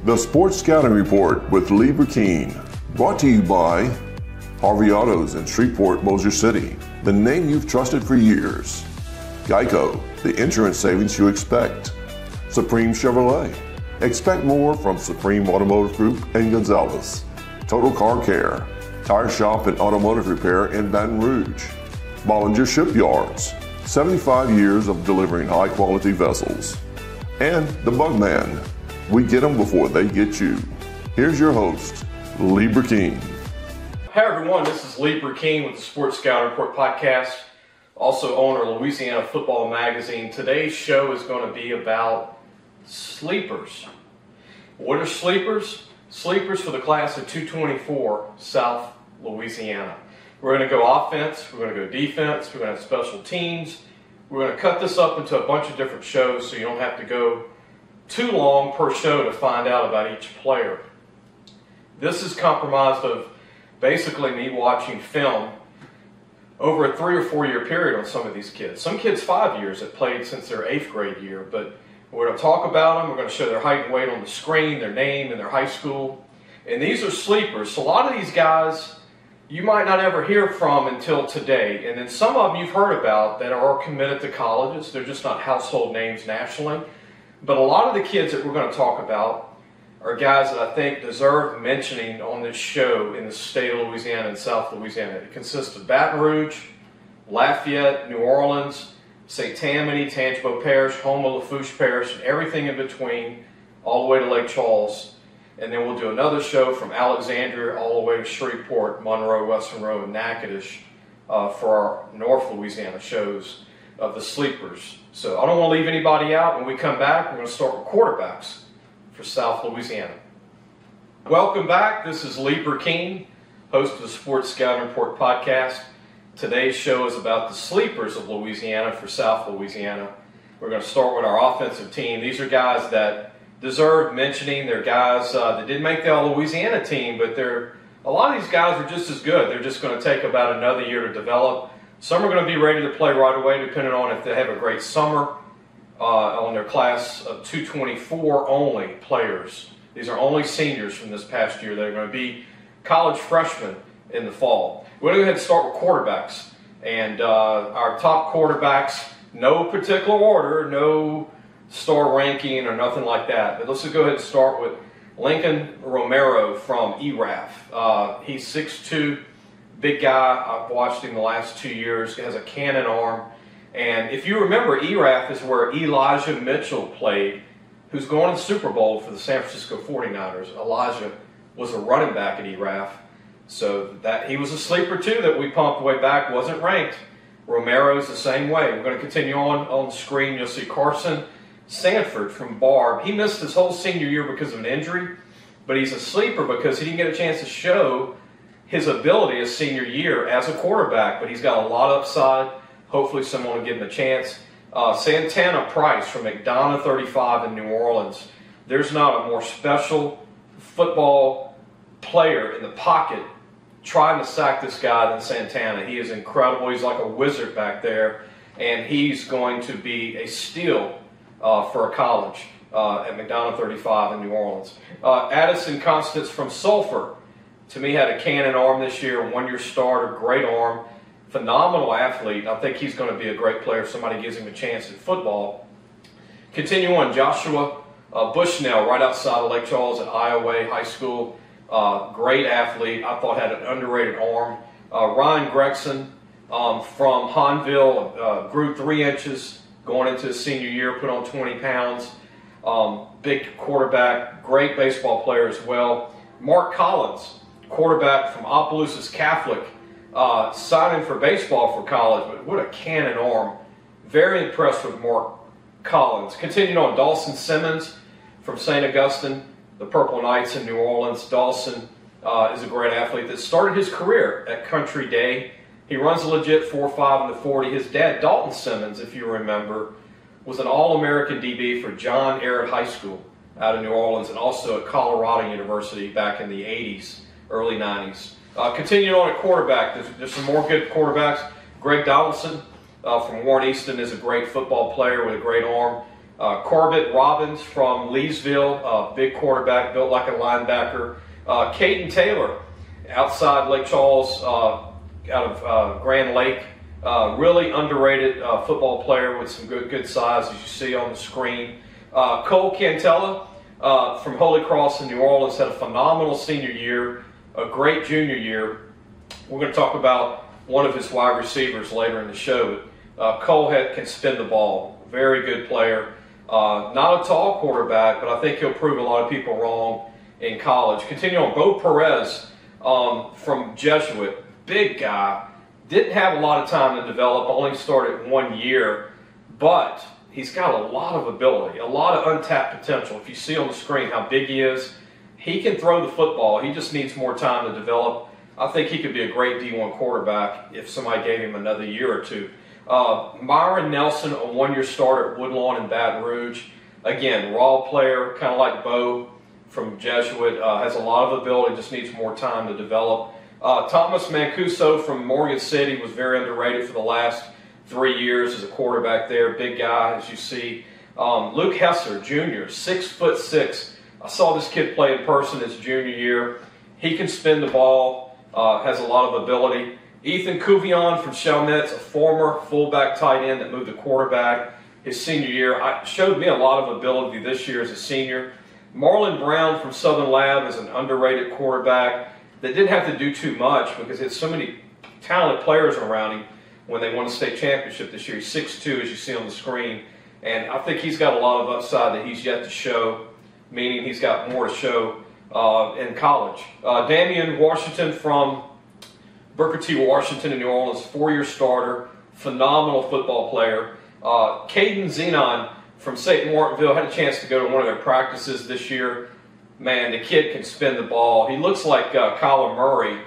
The Sports Scouting Report with Lee Burkeen, brought to you by Harvey Autos in Shreveport, Bossier City, the name you've trusted for years. Geico, the insurance savings you expect. Supreme Chevrolet. Expect more from Supreme Automotive Group and Gonzalez. Total Car Care, tire shop and automotive repair in Baton Rouge. Bollinger Shipyards, 75 years of delivering high-quality vessels. And the Bugman, we get them before they get you. Here's your host, Lee Burkeen. Hi everyone, this is Lee Burkeen with the Sports Scouting Report podcast, also owner of Louisiana Football Magazine. Today's show is going to be about sleepers. What are sleepers? Sleepers for the class of 224, South Louisiana. We're going to go offense, we're going to go defense, we're going to have special teams. We're going to cut this up into a bunch of different shows so you don't have to go too long per show to find out about each player. This is comprised of basically me watching film over a 3 or 4 year period on some of these kids. Some kids 5 years that played since their 8th grade year, but we're going to talk about them. We're going to show their height and weight on the screen, their name and their high school. And these are sleepers. So a lot of these guys you might not ever hear from until today. And then some of them you've heard about that are committed to colleges. They're just not household names nationally. But a lot of the kids that we're going to talk about are guys that I think deserve mentioning on this show in the state of Louisiana and South Louisiana. It consists of Baton Rouge, Lafayette, New Orleans, St. Tammany, Tangipahoa Parish, Houma, Lafourche Parish, and everything in between, all the way to Lake Charles. And then we'll do another show from Alexandria all the way to Shreveport, Monroe, Western Row, and Natchitoches for our North Louisiana shows of the sleepers. So I don't want to leave anybody out. When we come back, we're going to start with quarterbacks for South Louisiana. Welcome back. This is Lee Burkeen, host of the Sports Scouting Report podcast. Today's show is about the sleepers of Louisiana for South Louisiana. We're going to start with our offensive team. These are guys that deserve mentioning. They're guys that didn't make the All-Louisiana team, but a lot of these guys are just as good. They're just going to take about another year to develop. Some are going to be ready to play right away, depending on if they have a great summer on their class of 224 only players. These are only seniors from this past year that are going to be college freshmen in the fall. We're going to go ahead and start with quarterbacks. And our top quarterbacks, no particular order, no star ranking or nothing like that. But let's just go ahead and start with Lincoln Romero from ERAF. He's 6'2", big guy. I've watched him the last 2 years. He has a cannon arm. And if you remember, ERAF is where Elijah Mitchell played, who's going to the Super Bowl for the San Francisco 49ers. Elijah was a running back at ERAF. So that he was a sleeper too that we pumped way back, wasn't ranked. Romero's the same way. We're going to continue on the screen. You'll see Carson Sanford from Barb. He missed his whole senior year because of an injury, but he's a sleeper because he didn't get a chance to show his ability his senior year as a quarterback, but he's got a lot of upside. Hopefully someone will give him a chance. Santana Price from McDonough 35 in New Orleans. There's not a more special football player in the pocket trying to sack this guy than Santana. He is incredible. He's like a wizard back there, and he's going to be a steal for a college at McDonough 35 in New Orleans. Addison Constance from Sulphur, to me, had a cannon arm this year, 1 year starter, great arm, phenomenal athlete. I think he's going to be a great player if somebody gives him a chance in football. Continue on, Joshua Bushnell, right outside of Lake Charles at Iowa High School. Great athlete. I thought had an underrated arm. Ryan Gregson from Hahnville grew 3 inches going into his senior year, put on 20 pounds. Big quarterback, great baseball player as well. Mark Collins, quarterback from Opelousas Catholic, signing for baseball for college, but what a cannon arm. Very impressed with Mark Collins. Continuing on, Dawson Simmons from St. Augustine, the Purple Knights in New Orleans. Dawson is a great athlete that started his career at Country Day. He runs a legit 4.5 in the 40. His dad, Dalton Simmons, if you remember, was an All-American DB for John Ehret High School out of New Orleans and also at Colorado University back in the 80s, early 90s. Continuing on at quarterback, there's some more good quarterbacks. Greg Donaldson from Warren Easton is a great football player with a great arm. Corbett Robbins from Leesville, big quarterback, built like a linebacker. Caden Taylor, outside Lake Charles, out of Grand Lake. Really underrated football player with some good size, as you see on the screen. Cole Cantella from Holy Cross in New Orleans had a phenomenal senior year, a great junior year. We're going to talk about one of his wide receivers later in the show. Cole can spin the ball. Very good player. Not a tall quarterback, but I think he'll prove a lot of people wrong in college. Continue on. Bo Perez from Jesuit, big guy. Didn't have a lot of time to develop, only started 1 year, but he's got a lot of ability, a lot of untapped potential. If you see on the screen how big he is, he can throw the football. He just needs more time to develop. I think he could be a great D1 quarterback if somebody gave him another year or two. Myron Nelson, a 1-year starter at Woodlawn in Baton Rouge. Again, raw player, kind of like Bo from Jesuit, has a lot of ability, just needs more time to develop. Thomas Mancuso from Morgan City was very underrated for the last 3 years as a quarterback there. Big guy, as you see. Luke Hesser, junior, 6'6". I saw this kid play in person his junior year. He can spin the ball, has a lot of ability. Ethan Couvion from Chalmette, a former fullback tight end that moved to quarterback his senior year. Showed me a lot of ability this year as a senior. Marlon Brown from Southern Lab is an underrated quarterback that didn't have to do too much because he had so many talented players around him when they won the state championship this year. He's 6'2", as you see on the screen, and I think he's got a lot of upside that he's yet to show, meaning he's got more to show in college. Damian Washington from Booker T. Washington in New Orleans, 4-year starter, phenomenal football player. Caden Zenon from St. Martinville, had a chance to go to one of their practices this year. Man, the kid can spin the ball. He looks like Kyler Murray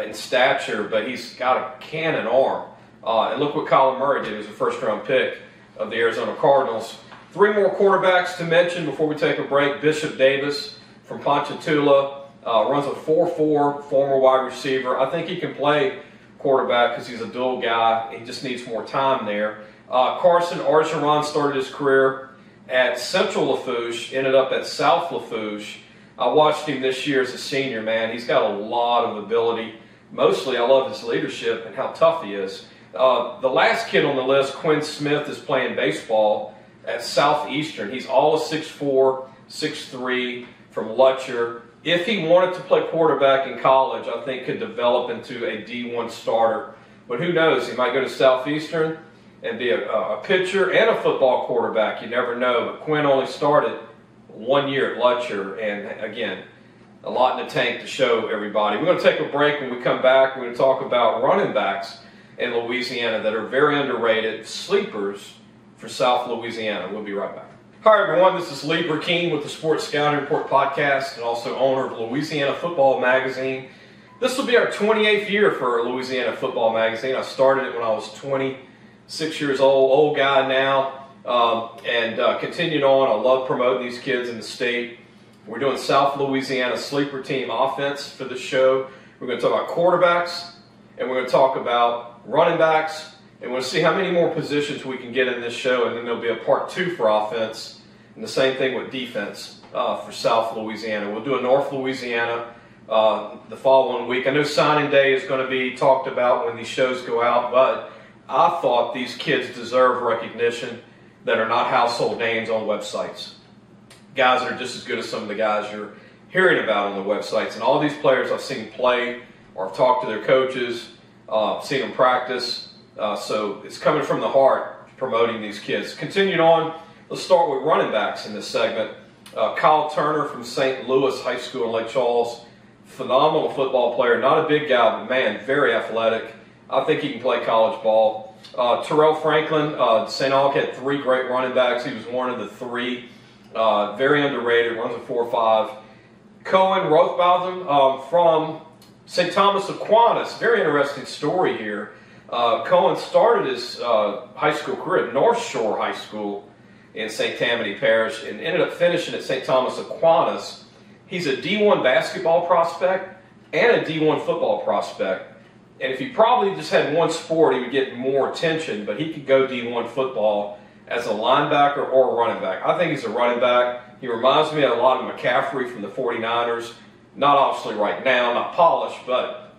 in stature, but he's got a cannon arm. And look what Kyler Murray did. He was a first-round pick of the Arizona Cardinals. 3 more quarterbacks to mention before we take a break. Bishop Davis from Ponchatoula, runs a 4.4, former wide receiver. I think he can play quarterback because he's a dual guy. He just needs more time there. Carson Archeron started his career at Central Lafourche, ended up at South Lafourche. I watched him this year as a senior, man. He's got a lot of ability. Mostly, I love his leadership and how tough he is. The last kid on the list, Quinn Smith, is playing baseball at Southeastern. He's all a 6'4", 6'3", from Lutcher. If he wanted to play quarterback in college, I think could develop into a D1 starter. But who knows? He might go to Southeastern and be a pitcher and a football quarterback. You never know. But Quinn only started 1 year at Lutcher, and again, a lot in the tank to show everybody. We're going to take a break. When we come back, we're going to talk about running backs in Louisiana that are very underrated, sleepers for South Louisiana. We'll be right back. Hi, everyone. This is Lee Burkeen with the Sports Scouting Report podcast and also owner of Louisiana Football Magazine. This will be our 28th year for Louisiana Football Magazine. I started it when I was 26 years old guy now, and continued on. I love promoting these kids in the state. We're doing South Louisiana sleeper team offense for the show. We're going to talk about quarterbacks, and we're going to talk about running backs, and we'll see how many more positions we can get in this show, and then there'll be a part 2 for offense, and the same thing with defense for South Louisiana. We'll do a North Louisiana the following week. I know signing day is going to be talked about when these shows go out, but I thought these kids deserve recognition that are not household names on websites. Guys that are just as good as some of the guys you're hearing about on the websites. And all these players I've seen play or I've talked to their coaches, seen them practice. So it's coming from the heart, promoting these kids. Continuing on, let's start with running backs in this segment. Kyle Turner from St. Louis High School in Lake Charles, phenomenal football player. Not a big guy, but man, very athletic. I think he can play college ball. Terrell Franklin, St. Aug had 3 great running backs. He was one of the 3. Very underrated, runs a 4.5. Cohen Rothbaum from St. Thomas Aquinas. Very interesting story here. Cohen started his high school career at North Shore High School in St. Tammany Parish and ended up finishing at St. Thomas Aquinas. He's a D1 basketball prospect and a D1 football prospect. And if he probably just had one sport, he would get more attention, but he could go D1 football as a linebacker or a running back. I think he's a running back. He reminds me a lot of McCaffrey from the 49ers. Not obviously right now, not polished, but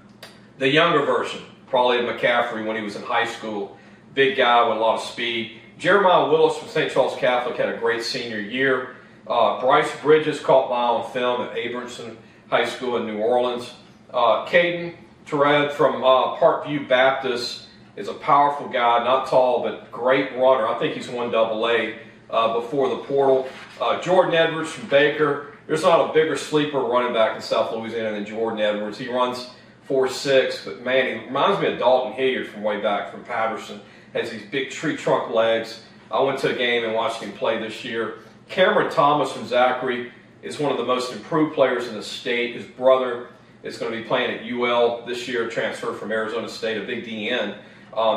the younger version, probably of McCaffrey when he was in high school. Big guy with a lot of speed. Jeremiah Willis from St. Charles Catholic had a great senior year. Bryce Bridges caught my eye on film at Abramson High School in New Orleans. Caden Terred from Parkview Baptist is a powerful guy, not tall, but great runner. I think he's won AA before the portal. Jordan Edwards from Baker. There's not a bigger sleeper running back in South Louisiana than Jordan Edwards. He runs 4.6, but man, he reminds me of Dalton Hilliard from way back from Patterson. Has these big tree trunk legs. I went to a game and watched him play this year. Cameron Thomas from Zachary is one of the most improved players in the state. His brother is going to be playing at UL this year, transfer from Arizona State, a big DN.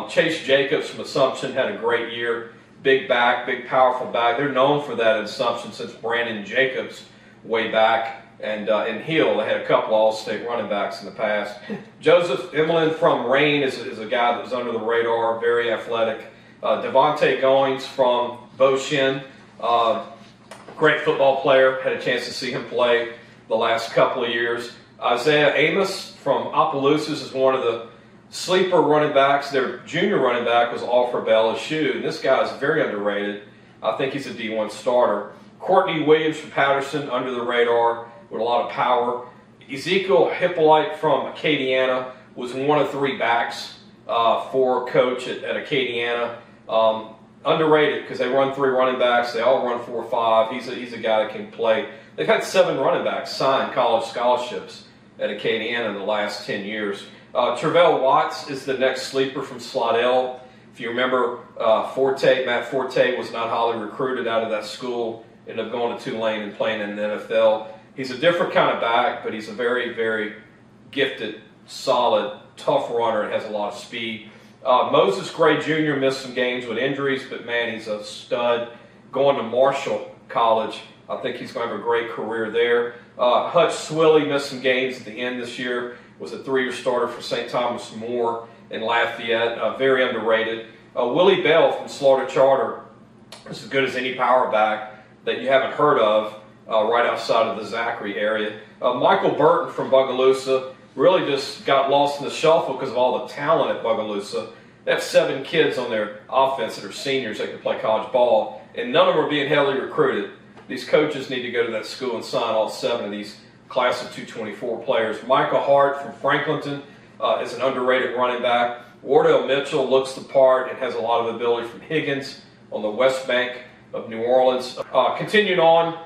Chase Jacobs from Assumption had a great year. Big back, big powerful back. They're known for that at Assumption since Brandon Jacobs way back. And in Hill, they had a couple All-State running backs in the past. Joseph Emlin from Rain is a guy that was under the radar, very athletic. Devontae Goings from Beauchene, great football player. Had a chance to see him play the last couple of years. Isaiah Amos from Opelousas is one of the sleeper running backs. Their junior running back was Alfred LSU, and this guy is very underrated. I think he's a D1 starter. Courtney Williams from Patterson, under the radar, with a lot of power. Ezekiel Hippolyte from Acadiana was one of 3 backs for coach at Acadiana. Underrated because they run 3 running backs. They all run 4.5. He's a guy that can play. They've had 7 running backs sign college scholarships at Acadiana in the last 10 years. Travell Watts is the next sleeper from Slidell. If you remember, Matt Forte was not highly recruited out of that school. Ended up going to Tulane and playing in the NFL. He's a different kind of back, but he's a very, very gifted, solid, tough runner and has a lot of speed. Moses Gray Jr. missed some games with injuries, but man, he's a stud. Going to Marshall College, I think he's going to have a great career there. Hutch Swilly missed some games at the end this year. Was a 3-year starter for St. Thomas More in Lafayette. Very underrated. Willie Bell from Slaughter Charter is as good as any power back that you haven't heard of right outside of the Zachary area. Michael Burton from Bogalusa really just got lost in the shuffle because of all the talent at Bogalusa. They have 7 kids on their offense that are seniors that can play college ball, and none of them are being heavily recruited. These coaches need to go to that school and sign all 7 of these class of 224 players. Michael Hart from Franklinton is an underrated running back. Wardell Mitchell looks the part and has a lot of ability from Higgins on the West Bank of New Orleans. Continuing on,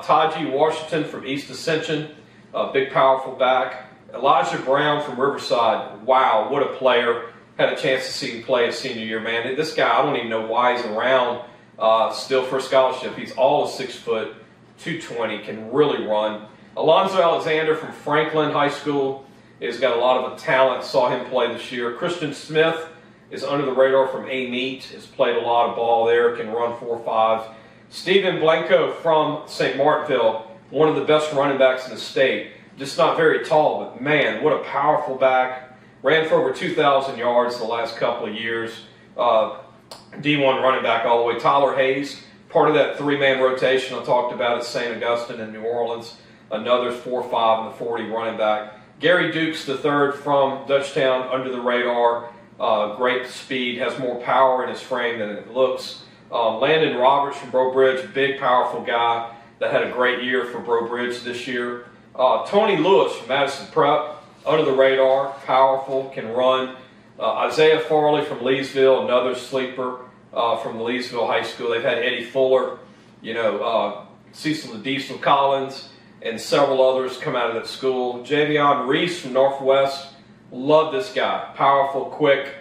Taji Washington from East Ascension, a big powerful back. Elijah Brown from Riverside, wow, what a player. Had a chance to see him play his senior year, man. This guy, I don't even know why he's around still for a scholarship. He's all of 6 foot, 220, can really run. Alonzo Alexander from Franklin High School has got a lot of talent. Saw him play this year. Christian Smith is under the radar from A-Meet. Has played a lot of ball there. Can run 4.5. Stephen Blanco from St. Martinville, one of the best running backs in the state. Just not very tall, but man, what a powerful back. Ran for over 2,000 yards the last couple of years. D1 running back all the way. Tyler Hayes, part of that 3-man rotation I talked about at St. Augustine in New Orleans. Another 4.5 in the 40 running back. Gary Dukes III from Dutchtown, under the radar. Great speed, has more power in his frame than it looks. Landon Roberts from Breaux Bridge, big, powerful guy that had a great year for Breaux Bridge this year. Tony Lewis from Madison Prep, under the radar, powerful, can run. Isaiah Farley from Leesville, another sleeper from the Leesville High School. They've had Eddie Fuller, Cecil Diesel Collins, and several others come out of that school. Javion Reese from Northwest, love this guy. Powerful, quick,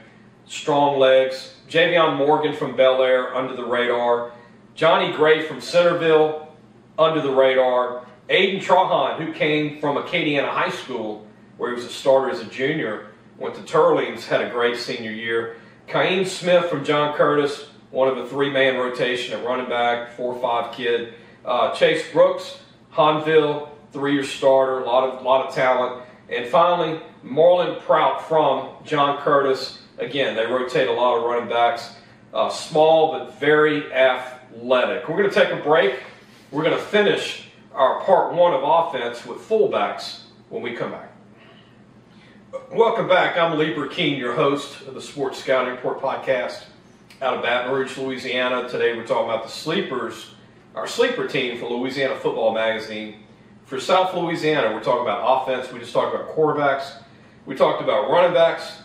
strong legs. Javion Morgan from Bel Air, under the radar. Johnny Gray from Centerville, under the radar. Aiden Trahan, who came from Acadiana High School, where he was a starter as a junior, went to Turlings, had a great senior year. Kaim Smith from John Curtis, one of a 3-man rotation at running back, 4.5 kid. Chase Brooks, Hanville, 3-year starter, a lot of talent. And finally, Marlon Prout from John Curtis. Again, they rotate a lot of running backs. Small but very athletic. We're going to take a break. We're going to finish our part one of offense with fullbacks when we come back. Welcome back. I'm Lee Burkeen, your host of the Sports Scouting Report podcast out of Baton Rouge, Louisiana. Today we're talking about the sleepers, our sleeper team for Louisiana Football Magazine. For South Louisiana, we're talking about offense. We just talked about quarterbacks. We talked about running backs.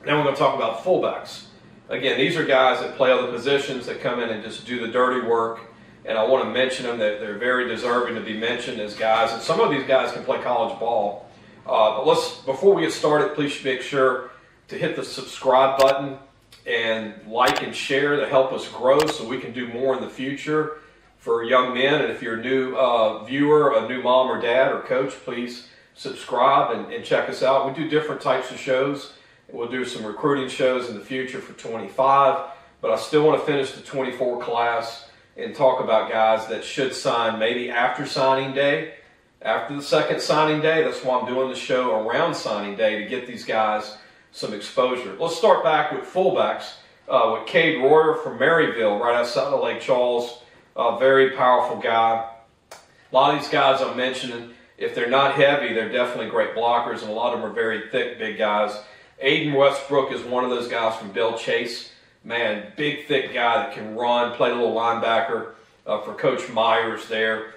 Now we're going to talk about fullbacks. Again, these are guys that play other positions that come in and just do the dirty work. And I want to mention them that they're very deserving to be mentioned as guys. And some of these guys can play college ball. But before we get started, please make sure to hit the subscribe button and like and share to help us grow so we can do more in the future for young men. And if you're a new viewer, a new mom or dad or coach, please subscribe and check us out. We do different types of shows. We'll do some recruiting shows in the future for 25, but I still want to finish the 24 class and talk about guys that should sign maybe after signing day, after the second signing day. That's why I'm doing the show around signing day to get these guys some exposure. Let's start back with fullbacks with Cade Royer from Maryville, right outside of Lake Charles. A very powerful guy. A lot of these guys I'm mentioning, if they're not heavy, they're definitely great blockers, and a lot of them are very thick, big guys. Aiden Westbrook is one of those guys from Bell Chase. Man, big, thick guy that can run, play a little linebacker for Coach Myers there.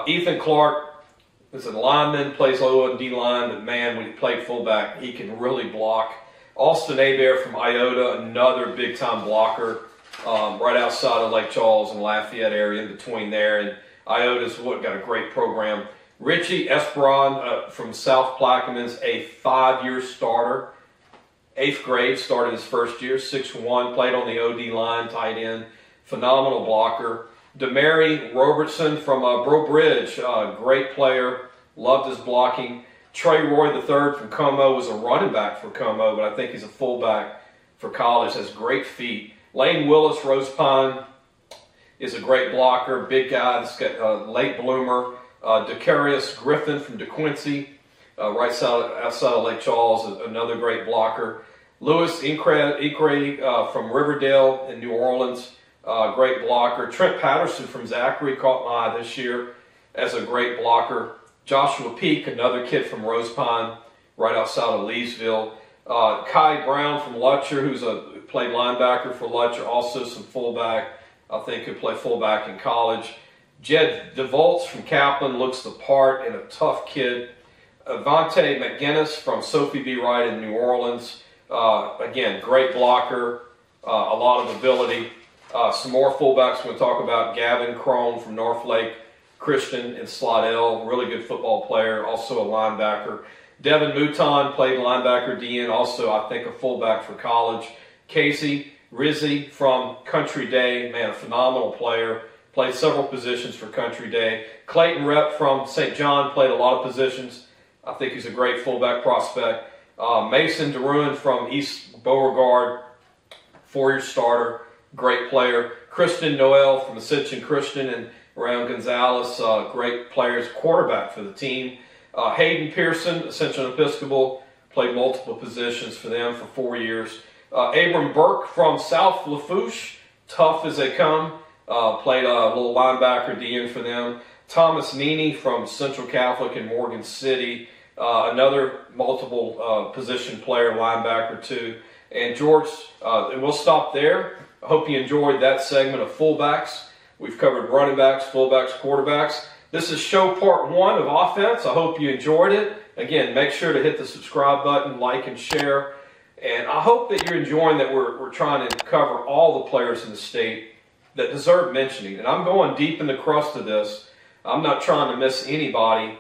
Ethan Clark is a lineman, plays a little D-line, but man, when he played fullback, he can really block. Austin Abair from Iota, another big-time blocker, right outside of Lake Charles and Lafayette area, in between there. And Iota's got a great program. Richie Esperon from South Plaquemines, a 5-year starter. 8th grade, started his first year, 6'1", played on the OD line, tight end, phenomenal blocker. Demary Robertson from Breaux Bridge, great player, loved his blocking. Trey Roy III from Como was a running back for Como, but I think he's a fullback for college, has great feet. Lane Willis, Rose Pine, is a great blocker, big guy, that's got late bloomer. Decarius Griffin from DeQuincy, right outside of Lake Charles, another great blocker. Louis Incre from Riverdale in New Orleans, great blocker. Trent Patterson from Zachary caught my eye this year as a great blocker. Joshua Peak, another kid from Rose Pine, right outside of Leesville. Kai Brown from Lutcher, who's played linebacker for Lutcher, also some fullback. I think could play fullback in college. Jed DeVoltz from Kaplan looks the part and a tough kid. Avante McGinnis from Sophie B. Wright in New Orleans. Again, great blocker, a lot of ability. Some more fullbacks we're going to talk about. Gavin Crone from Northlake Christian in Slidell, really good football player, also a linebacker. Devin Mouton played linebacker DN, also I think a fullback for college. Casey Rizzi from Country Day, man, a phenomenal player. Played several positions for Country Day. Clayton Rep from St. John played a lot of positions. I think he's a great fullback prospect. Mason DeRuin from East Beauregard, 4-year starter, great player. Kristen Noel from Ascension Christian and Rayon Gonzalez, great players, quarterback for the team. Hayden Pearson, Ascension Episcopal, played multiple positions for them for 4 years. Abram Burke from South Lafourche, tough as they come, played a little linebacker DN for them. Thomas Meany from Central Catholic in Morgan City, another multiple position player, linebacker too. And George, and we'll stop there. I hope you enjoyed that segment of fullbacks. We've covered running backs, fullbacks, quarterbacks. This is show part one of offense. I hope you enjoyed it. Again, make sure to hit the subscribe button, like and share. And I hope that you're enjoying that we're trying to cover all the players in the state that deserve mentioning. And I'm going deep in the crust of this. I'm not trying to miss anybody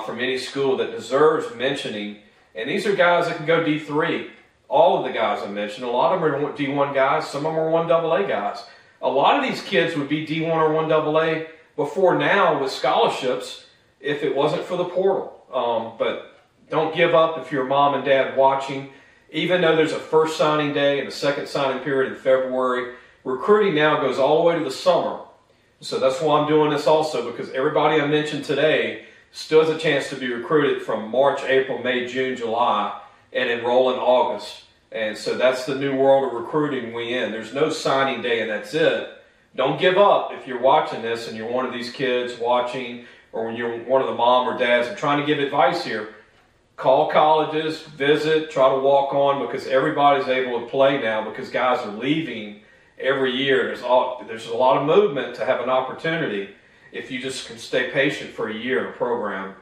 from any school that deserves mentioning. And these are guys that can go D3. All of the guys I mentioned, a lot of them are D1 guys. Some of them are 1AA guys. A lot of these kids would be D1 or 1AA before now with scholarships if it wasn't for the portal. But don't give up if you're a mom and dad watching. Even though there's a first signing day and a second signing period in February, recruiting now goes all the way to the summer. So that's why I'm doing this also, because everybody I mentioned today still has a chance to be recruited from March, April, May, June, July, and enroll in August. And so that's the new world of recruiting we in. There's no signing day and that's it. Don't give up if you're watching this and you're one of these kids watching, or when you're one of the mom or dads. I'm trying to give advice here. Call colleges, visit, try to walk on, because everybody's able to play now because guys are leaving every year. There's a lot of movement to have an opportunity if you just can stay patient for a year in a program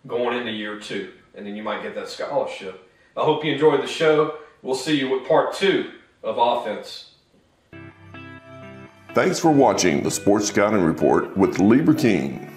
going into year 2, and then you might get that scholarship. I hope you enjoyed the show. We'll see you with part 2 of offense. Thanks for watching the Sports Scouting Report with Lieber King.